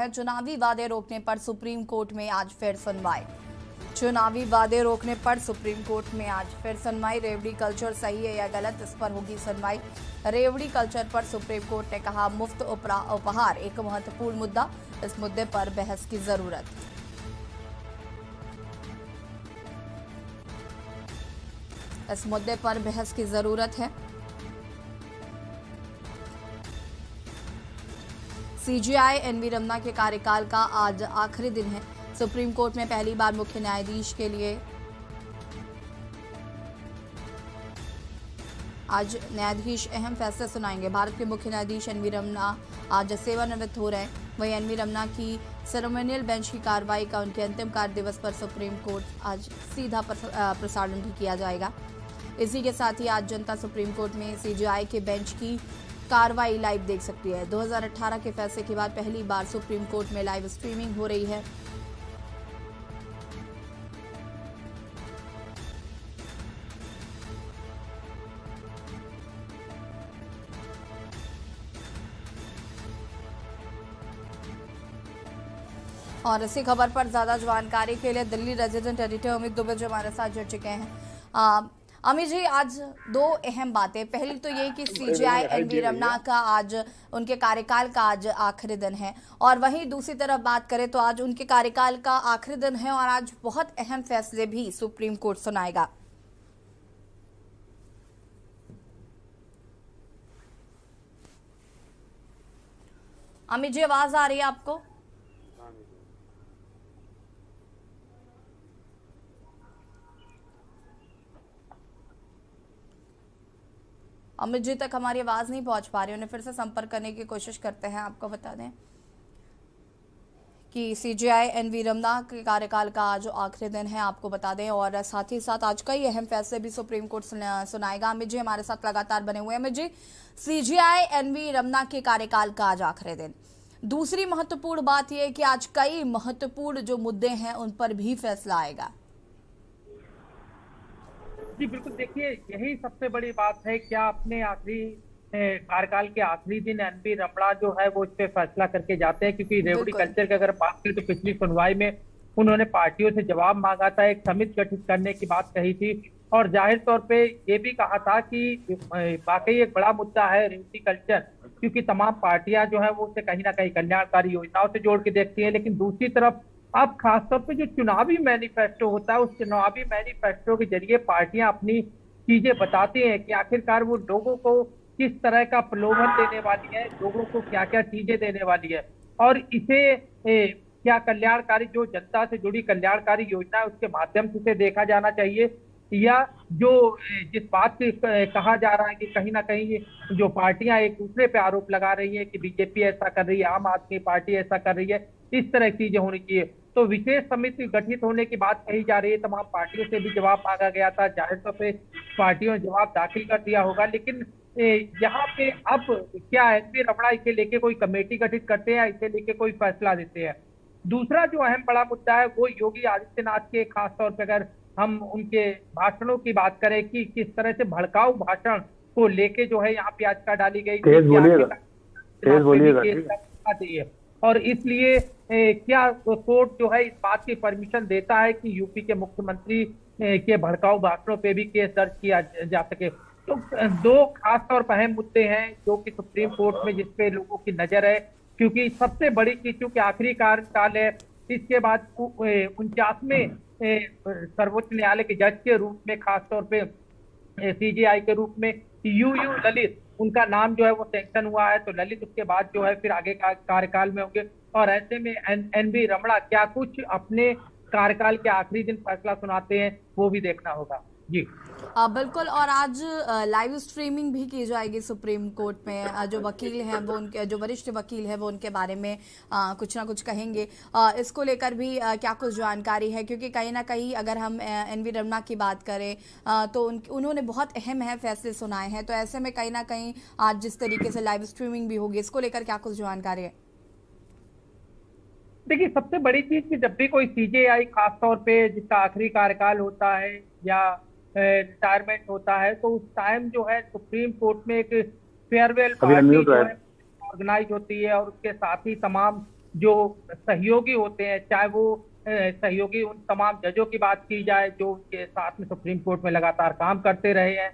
चुनावी वादे रोकने पर सुप्रीम कोर्ट में आज फिर सुनवाई। चुनावी वादे रोकने पर सुप्रीम कोर्ट में आज फिर सुनवाई। रेवड़ी कल्चर सही है या गलत, इस पर होगी सुनवाई। रेवड़ी कल्चर पर सुप्रीम कोर्ट ने कहा मुफ्त उपहार एक महत्वपूर्ण मुद्दा, इस मुद्दे पर बहस की जरूरत। इस मुद्दे पर बहस की जरूरत है। सीजेआई एनवी रमना के कार्यकाल का आज आखिरी दिन है। सुप्रीम कोर्ट में पहली बार मुख्य न्यायाधीश के लिए आज न्यायाधीश अहम फैसले सुनाएंगे। भारत के मुख्य न्यायाधीश एनवी रमना आज सेवानिवृत्त हो रहे हैं। वहीं एनवी रमना की सेरेमोनियल बेंच की कार्रवाई का उनके अंतिम कार्य दिवस पर सुप्रीम कोर्ट आज सीधा प्रसारण भी किया जाएगा। इसी के साथ ही आज जनता सुप्रीम कोर्ट में सीजेआई के बेंच की कार्रवाई लाइव देख सकती है। 2018 के फैसले के बाद पहली बार सुप्रीम कोर्ट में लाइव स्ट्रीमिंग हो रही है। और इसी खबर पर ज्यादा जानकारी के लिए दिल्ली रेजिडेंट एडिटर अमित दुबे जो हमारे साथ जुड़ चुके हैं। अमित जी, आज दो अहम बातें। पहली तो ये कि सीजेआई एनवी रमना का आज उनके कार्यकाल का आज आखिरी दिन है, और वहीं दूसरी तरफ बात करें तो आज उनके कार्यकाल का आखिरी दिन है और आज बहुत अहम फैसले भी सुप्रीम कोर्ट सुनाएगा। अमित जी, आवाज आ रही है आपको? अमित जी तक हमारी आवाज नहीं पहुंच पा रही, उन्हें फिर से संपर्क करने की कोशिश करते हैं। आपको बता दें कि सीजेआई एनवी रमना के कार्यकाल का आज आखिरी दिन है, आपको बता दें, और साथ ही साथ आज कई अहम फैसले भी सुप्रीम कोर्ट सुनाएगा। अमित जी हमारे साथ लगातार बने हुए हैं। अमित जी, सीजेआई एनवी रमना के कार्यकाल का आज आखिरी दिन। दूसरी महत्वपूर्ण बात यह है कि आज कई महत्वपूर्ण जो मुद्दे हैं उन पर भी फैसला आएगा। जी बिल्कुल, देखिए यही सबसे बड़ी बात है। क्या अपने आखिरी कार्यकाल के आखिरी दिन एनवी रमना जो है वो इस पे फैसला करके जाते हैं, क्योंकि रेवड़ी कल्चर की अगर बात करें तो पिछली सुनवाई में उन्होंने पार्टियों से जवाब मांगा था, एक समिति गठित करने की बात कही थी, और जाहिर तौर पे ये भी कहा था कि वाकई एक बड़ा मुद्दा है रेवड़ी कल्चर, क्योंकि तमाम पार्टियां जो है वो उसे कहीं ना कहीं कल्याणकारी योजनाओं से जोड़ के देखती है। लेकिन दूसरी तरफ अब खासतौर पे जो चुनावी मैनिफेस्टो होता है, उस चुनावी मैनिफेस्टो के जरिए पार्टियां अपनी चीजें बताती हैं कि आखिरकार वो लोगों को किस तरह का प्रलोभन देने वाली है, लोगों को क्या क्या चीजें देने वाली है, और इसे क्या कल्याणकारी जो जनता से जुड़ी कल्याणकारी योजना है उसके माध्यम से इसे देखा जाना चाहिए, या जो जिस बात से कहा जा रहा है कि कहीं ना कहीं जो पार्टियां एक दूसरे पे आरोप लगा रही है कि बीजेपी ऐसा कर रही है, आम आदमी पार्टी ऐसा कर रही है, इस तरह की चीजें होनी चाहिए। तो विशेष समिति गठित होने की बात कही जा रही है। तमाम पार्टियों से भी जवाब मांगा गया था, जाहिर तौर पे पार्टियों ने जवाब दाखिल कर दिया होगा। लेकिन यहाँ पे अब क्या एनवी रमना इसे लेके कोई कमेटी गठित करते हैं, इसे लेके कोई फैसला देते हैं। दूसरा जो अहम बड़ा मुद्दा है वो योगी आदित्यनाथ के, खासतौर पर अगर हम उनके भाषणों की बात करें कि किस तरह से भड़काऊ भाषण को लेके जो है यहाँ पे याचिका डाली गई चाहिए, और इसलिए क्या कोर्ट जो है इस बात की परमिशन देता है कि यूपी के मुख्यमंत्री के भड़काऊ भाषणों पे भी केस दर्ज किया जा सके। तो दो खासतौर पर अहम मुद्दे हैं जो कि सुप्रीम कोर्ट में जिसपे लोगों की नजर है, क्योंकि सबसे बड़ी चीज चूंकि आखिरी कार्यकाल है, इसके बाद 49वें सर्वोच्च न्यायालय के जज के रूप में, खासतौर पे सीजेआई के रूप में यू ललित, उनका नाम जो है वो सैंक्शन हुआ है। तो ललित उसके बाद जो है फिर आगे का कार्यकाल में होंगे, और ऐसे में एनवी रमना क्या कुछ अपने कार्यकाल के आखिरी दिन फैसला सुनाते हैं वो भी देखना होगा। जी बिल्कुल, और आज लाइव स्ट्रीमिंग भी की जाएगी सुप्रीम कोर्ट में। जो वकील हैं वो उनके, जो वरिष्ठ वकील हैं वो उनके बारे में कुछ ना कुछ कहेंगे। इसको लेकर भी क्या कुछ जानकारी है, क्योंकि कहीं ना कहीं अगर हम एनवी रमना की बात करें तो उन्होंने बहुत अहम फैसले सुनाए हैं। तो ऐसे में कहीं ना कहीं आज जिस तरीके से लाइव स्ट्रीमिंग भी होगी, इसको लेकर क्या कुछ जानकारी है? देखिए, सबसे बड़ी चीज कि जब भी कोई सीजेआई खासतौर पे जिसका आखिरी कार्यकाल होता है या रिटायरमेंट होता है, तो उस टाइम जो है सुप्रीम कोर्ट में एक फेयरवेल पार्टी जो है ऑर्गेनाइज होती है, और उसके साथ ही तमाम जो सहयोगी होते हैं, चाहे वो सहयोगी उन तमाम जजों की बात की जाए जो उनके साथ में सुप्रीम कोर्ट में लगातार काम करते रहे हैं,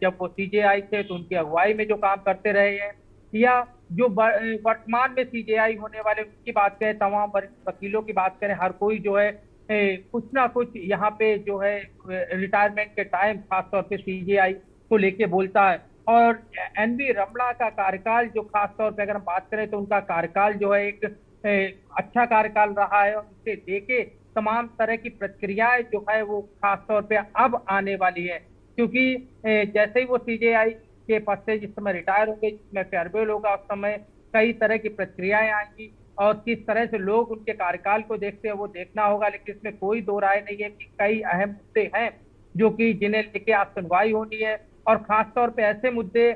जब वो सीजेआई थे तो उनकी अगुवाई में जो काम करते रहे हैं, या जो वर्तमान में सीजेआई होने वाले उनकी बात करें, तमाम वरिष्ठ वकीलों की बात करें, हर कोई जो है कुछ ना कुछ यहाँ पे जो है रिटायरमेंट के टाइम खासतौर पे सीजेआई को लेके बोलता है। और एनवी रमणा का कार्यकाल जो खास तौर पे अगर हम बात करें तो उनका कार्यकाल जो है एक अच्छा कार्यकाल रहा है, और इसे लेके तमाम तरह की प्रक्रियाएं जो है वो खास तौर पे अब आने वाली है, क्योंकि जैसे ही वो सीजेआई के पद से जिस समय रिटायर होंगे, जिसमें फेयरवेल होगा, उस समय कई तरह की प्रक्रियाएं आएंगी और किस तरह से लोग उनके कार्यकाल को देखते हैं वो देखना होगा। लेकिन इसमें कोई दो राय नहीं है कि कई अहम मुद्दे हैं जो कि जिन्हें लेके आज सुनवाई होनी है, और खासतौर पे ऐसे मुद्दे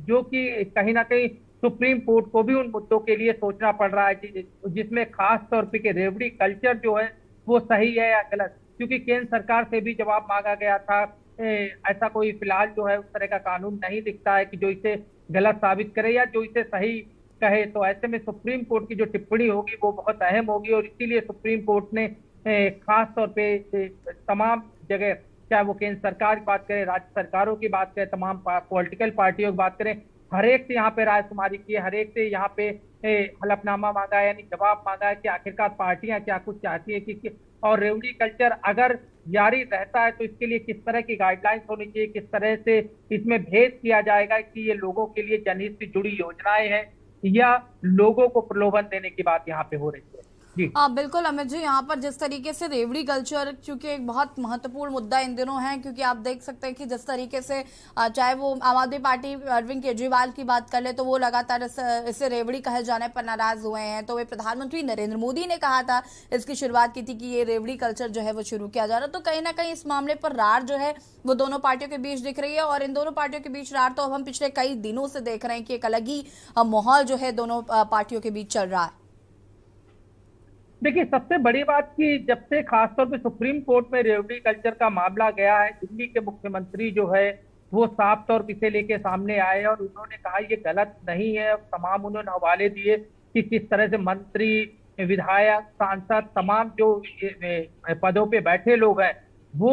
जो कि कहीं ना कहीं सुप्रीम कोर्ट को भी उन मुद्दों के लिए सोचना पड़ रहा है, जिसमें खास तौर पे कि रेवड़ी कल्चर जो है वो सही है या गलत, क्योंकि केंद्र सरकार से भी जवाब मांगा गया था। ऐसा कोई फिलहाल जो है उस तरह का कानून नहीं दिखता है कि जो इसे गलत साबित करे या जो इसे सही कहे। तो ऐसे में सुप्रीम कोर्ट की जो टिप्पणी होगी वो बहुत अहम होगी, और इसीलिए सुप्रीम कोर्ट ने खास तौर पे तमाम जगह, चाहे वो केंद्र सरकार की बात करें, राज्य सरकारों की बात करें, तमाम पॉलिटिकल पार्टियों की बात करें, हर एक से यहाँ पे राय शुमारी की है, हर एक से यहाँ पे हलफनामा मांगा है, यानी जवाब मांगा है कि आखिरकार पार्टियां क्या कुछ चाहती है कि और रेवड़ी कल्चर अगर जारी रहता है तो इसके लिए किस तरह की गाइडलाइंस होनी चाहिए, किस तरह से इसमें भेद किया जाएगा कि ये लोगों के लिए जनहित से जुड़ी योजनाएं हैं या लोगों को प्रलोभन देने की बात यहाँ पे हो रही है। जी बिल्कुल अमित जी, यहाँ पर जिस तरीके से रेवड़ी कल्चर क्योंकि एक बहुत महत्वपूर्ण मुद्दा इन दिनों है, क्योंकि आप देख सकते हैं कि जिस तरीके से चाहे वो आम आदमी पार्टी अरविंद केजरीवाल की बात कर ले तो वो लगातार इसे रेवड़ी कहे जाने पर नाराज हुए हैं। तो वे प्रधानमंत्री नरेंद्र मोदी ने कहा था, इसकी शुरुआत की थी कि ये रेवड़ी कल्चर जो है वो शुरू किया जा रहा है। तो कहीं ना कहीं इस मामले पर रार जो है वो दोनों पार्टियों के बीच दिख रही है, और इन दोनों पार्टियों के बीच रार तो अब हम पिछले कई दिनों से देख रहे हैं कि एक अलग ही माहौल जो है दोनों पार्टियों के बीच चल रहा है। देखिए, सबसे बड़ी बात कि जब से खासतौर पे सुप्रीम कोर्ट में रेवड़ी कल्चर का मामला गया है, दिल्ली के मुख्यमंत्री जो है वो साफ तौर पे इसे लेके सामने आए और उन्होंने कहा ये गलत नहीं है। तमाम उन्होंने हवाले दिए कि किस तरह से मंत्री, विधायक, सांसद, तमाम जो पदों पे बैठे लोग हैं वो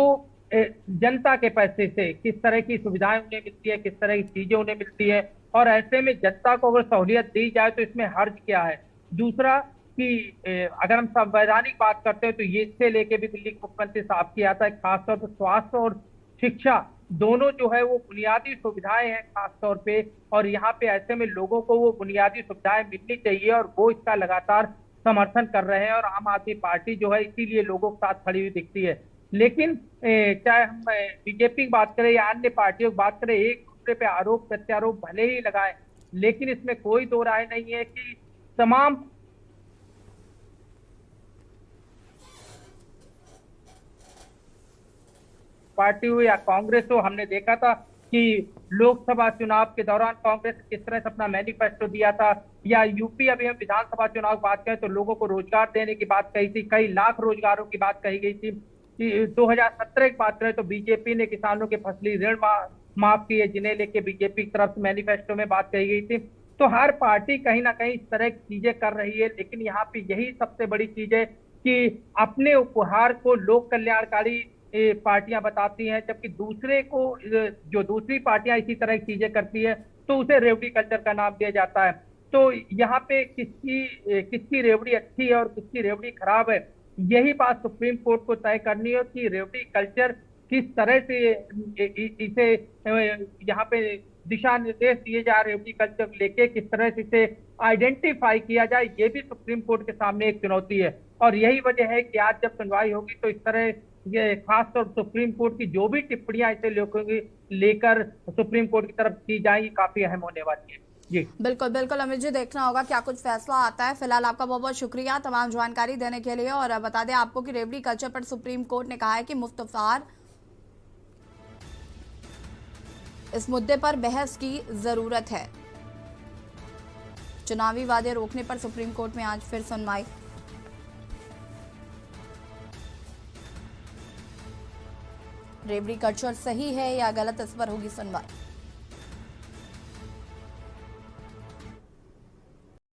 जनता के पैसे से किस तरह की सुविधाएं उन्हें मिलती है, किस तरह की चीजें उन्हें मिलती है, और ऐसे में जनता को अगर सहूलियत दी जाए तो इसमें हर्ज क्या है। दूसरा कि अगर हम संवैधानिक बात करते हैं तो ये इससे लेके भी दिल्ली के मुख्यमंत्री साहब किया था, खासतौर पर स्वास्थ्य और शिक्षा दोनों जो है वो बुनियादी सुविधाएं हैं खासतौर पे, और यहाँ पे ऐसे में लोगों को वो बुनियादी सुविधाएं मिलनी चाहिए और वो इसका लगातार समर्थन कर रहे हैं, और आम आदमी पार्टी जो है इसीलिए लोगों के साथ खड़ी हुई दिखती है। लेकिन चाहे हम बीजेपी की बात करें या अन्य पार्टियों की बात करें, एक दूसरे पे आरोप प्रत्यारोप भले ही लगाए, लेकिन इसमें कोई दो राय नहीं है कि तमाम पार्टी हो या कांग्रेस हो, हमने देखा था कि लोकसभा चुनाव के दौरान कांग्रेस किस तरह से अपना मैनिफेस्टो दिया था, या यूपी अभी हम विधानसभा चुनाव की बात करें तो लोगों को रोजगार देने की बात कही थी, कई लाख रोजगारों की बात कही गई थी। 2017 की बात करें तो बीजेपी ने किसानों के फसली ऋण माफ किए, जिन्हें लेके बीजेपी की तरफ से मैनिफेस्टो में बात कही गई थी। तो हर पार्टी कहीं ना कहीं इस तरह की चीजें कर रही है, लेकिन यहाँ पे यही सबसे बड़ी चीज है कि अपने उपहार को लोक कल्याणकारी पार्टियां बताती हैं, जबकि दूसरे को जो दूसरी पार्टियां इसी तरह की चीजें करती है तो उसे रेवड़ी कल्चर का नाम दिया जाता है। तो यहाँ पे किसकी रेवड़ी अच्छी है और किसकी रेवड़ी खराब है, यही बात सुप्रीम कोर्ट को तय करनी है कि रेवड़ी कल्चर किस तरह से इसे यहाँ पे दिशा निर्देश दिए जा रहे, रेवड़ी कल्चर लेके किस तरह से इसे आइडेंटिफाई किया जाए, ये भी सुप्रीम कोर्ट के सामने एक चुनौती है। और यही वजह है कि आज जब सुनवाई होगी तो इस तरह ये खासतौर सुप्रीम कोर्ट की जो भी टिप्पणियां इसे लेकर सुप्रीम कोर्ट की तरफ की जाएंगी काफी अहम होने वाली है। जी बिल्कुल बिल्कुल अमित जी, देखना होगा क्या कुछ फैसला आता है। फिलहाल आपका बहुत बहुत शुक्रिया तमाम जानकारी देने के लिए। और बता दें आपको कि रेवड़ी कल्चर पर सुप्रीम कोर्ट ने कहा है कि मुफ्त उपहार, इस मुद्दे पर बहस की जरूरत है। चुनावी वादे रोकने पर सुप्रीम कोर्ट में आज फिर सुनवाई। रेवड़ी कल्चर सही है या गलत, इस पर होगी सुनवाई।